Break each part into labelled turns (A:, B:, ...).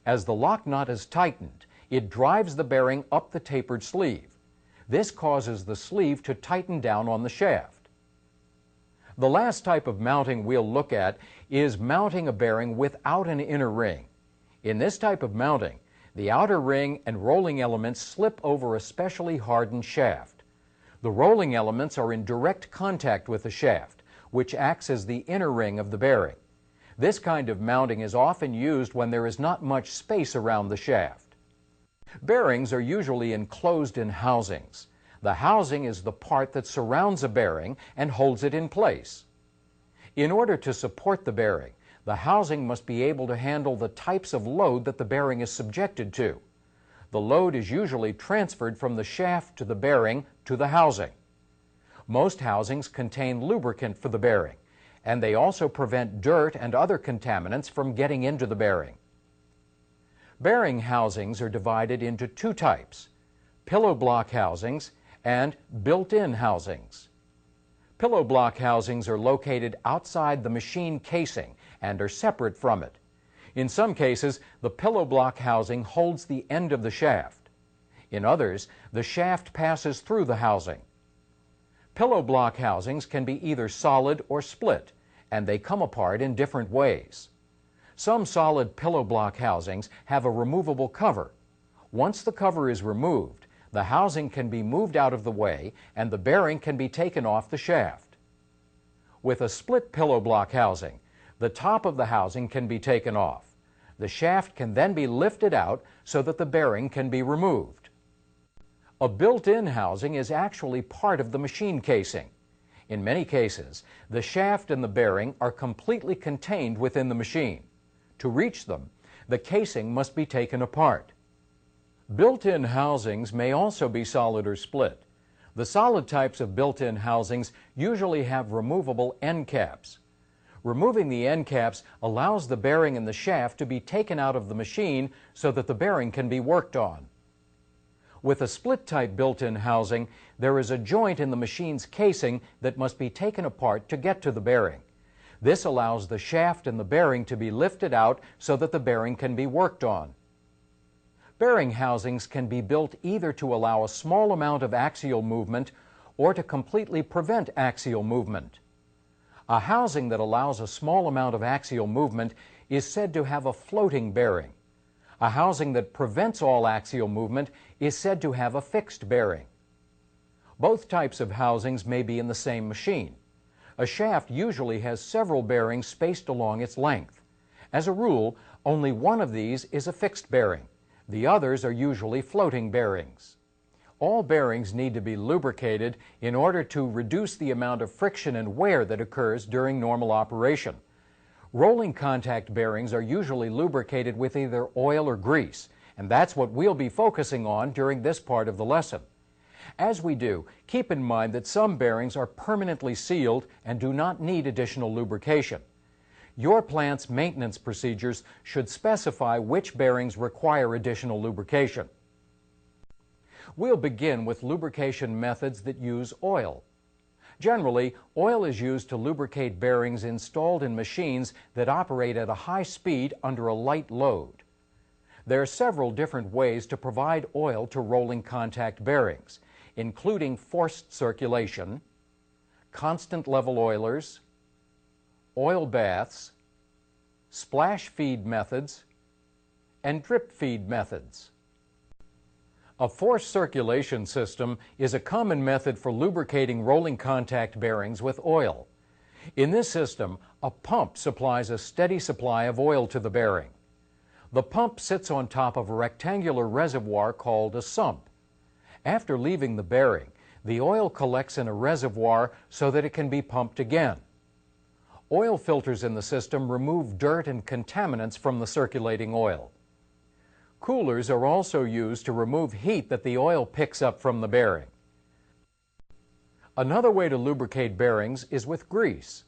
A: As the lock nut is tightened, it drives the bearing up the tapered sleeve. This causes the sleeve to tighten down on the shaft. The last type of mounting we'll look at is mounting a bearing without an inner ring. In this type of mounting, the outer ring and rolling elements slip over a specially hardened shaft. The rolling elements are in direct contact with the shaft, which acts as the inner ring of the bearing. This kind of mounting is often used when there is not much space around the shaft. Bearings are usually enclosed in housings. The housing is the part that surrounds a bearing and holds it in place. In order to support the bearing, the housing must be able to handle the types of load that the bearing is subjected to. The load is usually transferred from the shaft to the bearing to the housing. Most housings contain lubricant for the bearing, and they also prevent dirt and other contaminants from getting into the bearing. Bearing housings are divided into two types: pillow block housings and built-in housings. Pillow block housings are located outside the machine casing and are separate from it. In some cases, the pillow block housing holds the end of the shaft. In others, the shaft passes through the housing. Pillow block housings can be either solid or split, and they come apart in different ways. Some solid pillow block housings have a removable cover. Once the cover is removed, the housing can be moved out of the way and the bearing can be taken off the shaft. With a split pillow block housing, the top of the housing can be taken off. The shaft can then be lifted out so that the bearing can be removed. A built-in housing is actually part of the machine casing. In many cases, the shaft and the bearing are completely contained within the machine. To reach them, the casing must be taken apart. Built-in housings may also be solid or split. The solid types of built-in housings usually have removable end caps. Removing the end caps allows the bearing and the shaft to be taken out of the machine so that the bearing can be worked on. With a split-type built-in housing, there is a joint in the machine's casing that must be taken apart to get to the bearing. This allows the shaft and the bearing to be lifted out so that the bearing can be worked on. Bearing housings can be built either to allow a small amount of axial movement or to completely prevent axial movement. A housing that allows a small amount of axial movement is said to have a floating bearing. A housing that prevents all axial movement is said to have a fixed bearing. Both types of housings may be in the same machine. A shaft usually has several bearings spaced along its length. As a rule, only one of these is a fixed bearing. The others are usually floating bearings. All bearings need to be lubricated in order to reduce the amount of friction and wear that occurs during normal operation. Rolling contact bearings are usually lubricated with either oil or grease, and that's what we'll be focusing on during this part of the lesson. As we do, keep in mind that some bearings are permanently sealed and do not need additional lubrication. Your plant's maintenance procedures should specify which bearings require additional lubrication. We'll begin with lubrication methods that use oil. Generally, oil is used to lubricate bearings installed in machines that operate at a high speed under a light load. There are several different ways to provide oil to rolling contact bearings, including forced circulation, constant level oilers, oil baths, splash feed methods, and drip feed methods. A forced circulation system is a common method for lubricating rolling contact bearings with oil. In this system, a pump supplies a steady supply of oil to the bearing. The pump sits on top of a rectangular reservoir called a sump. After leaving the bearing, the oil collects in a reservoir so that it can be pumped again. Oil filters in the system remove dirt and contaminants from the circulating oil. Coolers are also used to remove heat that the oil picks up from the bearing. Another way to lubricate bearings is with grease.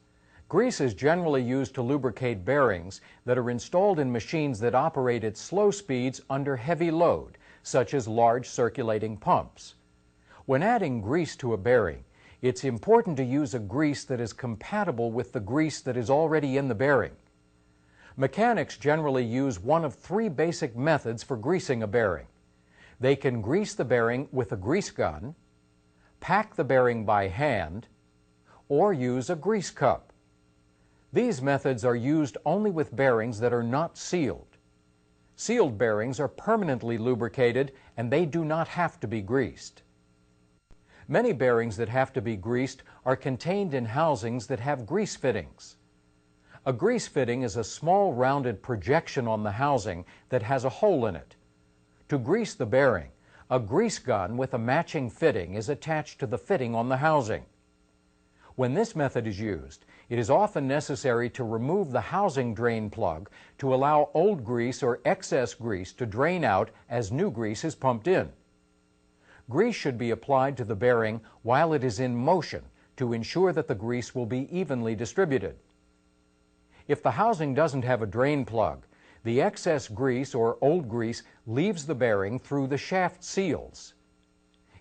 A: Grease is generally used to lubricate bearings that are installed in machines that operate at slow speeds under heavy load, such as large circulating pumps. When adding grease to a bearing, it's important to use a grease that is compatible with the grease that is already in the bearing. Mechanics generally use one of three basic methods for greasing a bearing. They can grease the bearing with a grease gun, pack the bearing by hand, or use a grease cup. These methods are used only with bearings that are not sealed. Sealed bearings are permanently lubricated and they do not have to be greased. Many bearings that have to be greased are contained in housings that have grease fittings. A grease fitting is a small rounded projection on the housing that has a hole in it. To grease the bearing, a grease gun with a matching fitting is attached to the fitting on the housing. When this method is used, it is often necessary to remove the housing drain plug to allow old grease or excess grease to drain out as new grease is pumped in. Grease should be applied to the bearing while it is in motion to ensure that the grease will be evenly distributed. If the housing doesn't have a drain plug, the excess grease or old grease leaves the bearing through the shaft seals.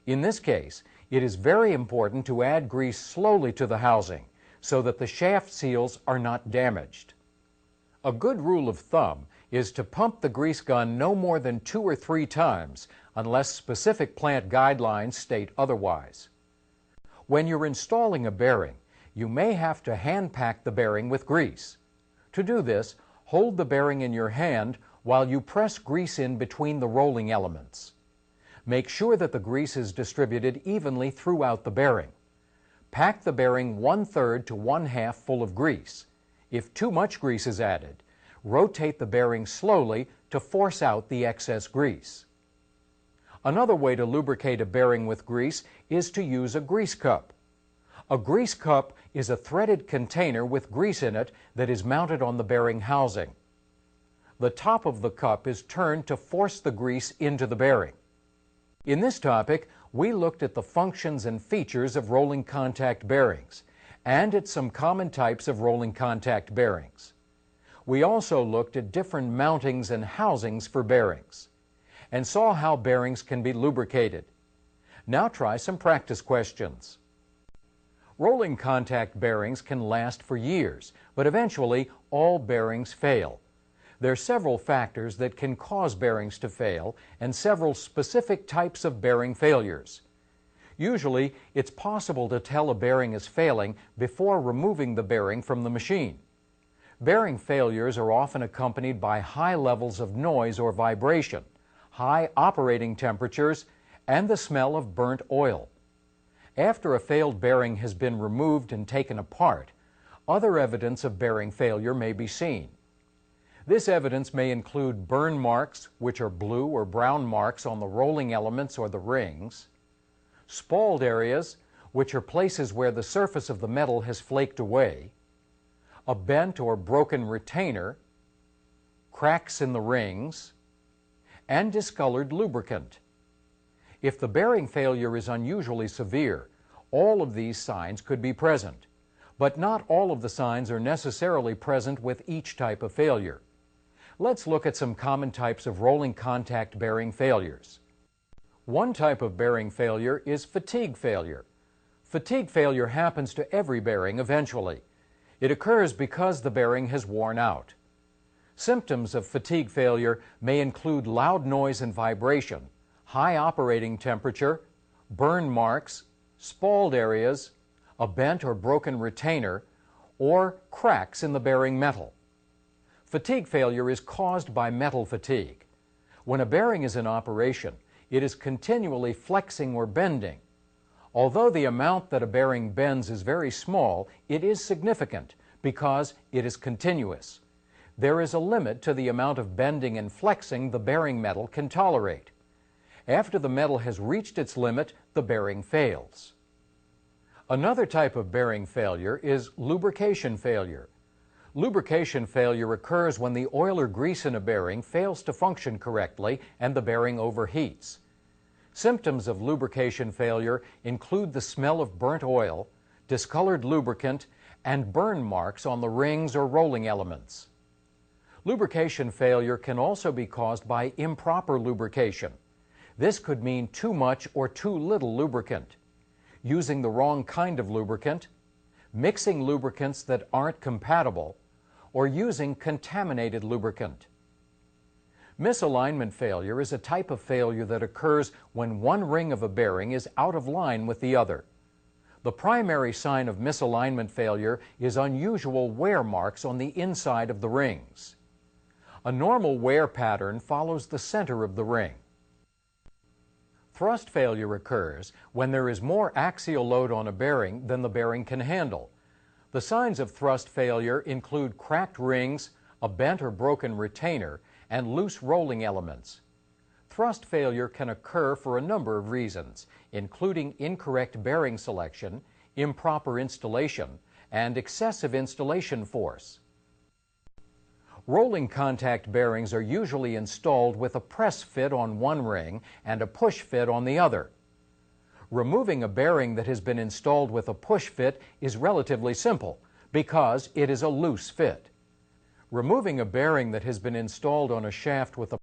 A: In this case, it is very important to add grease slowly to the housing so that the shaft seals are not damaged. A good rule of thumb is to pump the grease gun no more than 2 or 3 times unless specific plant guidelines state otherwise. When you're installing a bearing, you may have to hand pack the bearing with grease. To do this, hold the bearing in your hand while you press grease in between the rolling elements. Make sure that the grease is distributed evenly throughout the bearing. Pack the bearing 1/3 to 1/2 full of grease. If too much grease is added, rotate the bearing slowly to force out the excess grease. Another way to lubricate a bearing with grease is to use a grease cup. A grease cup is a threaded container with grease in it that is mounted on the bearing housing. The top of the cup is turned to force the grease into the bearing. In this topic, we looked at the functions and features of rolling contact bearings and at some common types of rolling contact bearings. We also looked at different mountings and housings for bearings and saw how bearings can be lubricated. Now try some practice questions. Rolling contact bearings can last for years, but eventually all bearings fail. There are several factors that can cause bearings to fail and several specific types of bearing failures. Usually, it's possible to tell a bearing is failing before removing the bearing from the machine. Bearing failures are often accompanied by high levels of noise or vibration, high operating temperatures, and the smell of burnt oil. After a failed bearing has been removed and taken apart, other evidence of bearing failure may be seen. This evidence may include burn marks, which are blue or brown marks on the rolling elements or the rings, spalled areas, which are places where the surface of the metal has flaked away, a bent or broken retainer, cracks in the rings, and discolored lubricant. If the bearing failure is unusually severe, all of these signs could be present, but not all of the signs are necessarily present with each type of failure. Let's look at some common types of rolling contact bearing failures. One type of bearing failure is fatigue failure. Fatigue failure happens to every bearing eventually. It occurs because the bearing has worn out. Symptoms of fatigue failure may include loud noise and vibration, high operating temperature, burn marks, spalled areas, a bent or broken retainer, or cracks in the bearing metal. Fatigue failure is caused by metal fatigue. When a bearing is in operation, it is continually flexing or bending. Although the amount that a bearing bends is very small, it is significant because it is continuous. There is a limit to the amount of bending and flexing the bearing metal can tolerate. After the metal has reached its limit, the bearing fails. Another type of bearing failure is lubrication failure. Lubrication failure occurs when the oil or grease in a bearing fails to function correctly and the bearing overheats. Symptoms of lubrication failure include the smell of burnt oil, discolored lubricant, and burn marks on the rings or rolling elements. Lubrication failure can also be caused by improper lubrication. This could mean too much or too little lubricant, using the wrong kind of lubricant, mixing lubricants that aren't compatible, or using contaminated lubricant. Misalignment failure is a type of failure that occurs when one ring of a bearing is out of line with the other. The primary sign of misalignment failure is unusual wear marks on the inside of the rings. A normal wear pattern follows the center of the ring. Thrust failure occurs when there is more axial load on a bearing than the bearing can handle. The signs of thrust failure include cracked rings, a bent or broken retainer, and loose rolling elements. Thrust failure can occur for a number of reasons, including incorrect bearing selection, improper installation, and excessive installation force. Rolling contact bearings are usually installed with a press fit on one ring and a push fit on the other. Removing a bearing that has been installed with a push fit is relatively simple because it is a loose fit. Removing a bearing that has been installed on a shaft with a